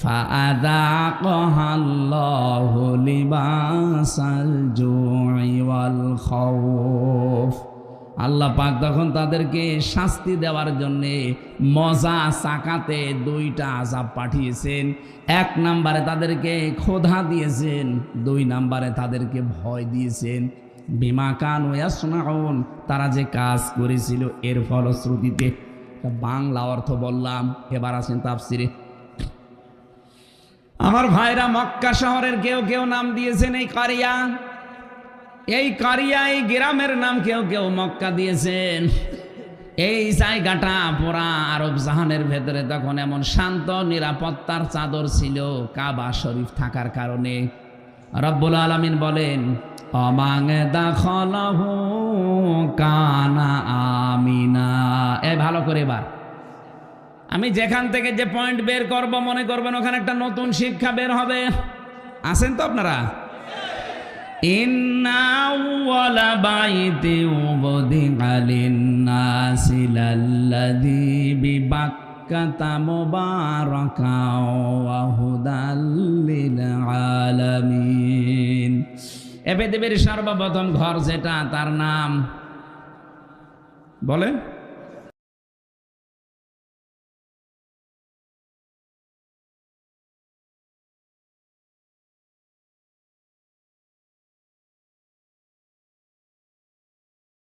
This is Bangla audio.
فأذاقها الله لباس الجوع والخوف। আল্লাহ পাক তখন তাদেরকে শাস্তি দেওয়ার জন্য মজা চাকাতে দুইটা আযাব পাঠিয়েছেন। এক নম্বরে তাদেরকে ক্ষুধা দিয়েছেন, দুই নম্বরে তাদেরকে ভয় দিয়েছেন। বিমা কানু ইয়াসনাউন, তারা যে কাজ করেছিল এর ফলশ্রুতিতে। বাংলা অর্থ বললাম, এবার আসেন তাফসিরে। আমার ভাইরা, মক্কা শহরের কেউ কেউ নাম দিয়েছেন এই কারিয়া, এই কারিয়া, এই গ্রামের নাম কেউ কেউ মক্কা দিয়েছেন। এই জায়গাটা পুরা আরব জাহানের ভেতরে তখন এমন শান্ত নিরাপত্তার চাদর ছিল কাবা শরীফ থাকার কারণে। রব্বুল আলামিন বলেন, অমাং দাখলাহু কানা আমিনা। এই ভালো করে এবার আমি যেখান থেকে যে পয়েন্ট বের করব মনে করবেন ওখানে একটা নতুন শিক্ষা বের হবে। আছেন তো আপনারা? ইন্না আউওয়ালা বাইতি উবদিআ লিন-নাসি লাল্লাযী বিবাক্কাতা মুবারাকাও ওয়া হুদাল লিল আলামিন। এ পৃথিবীর সর্বপ্রথম ঘর যেটা, তার নাম বলেন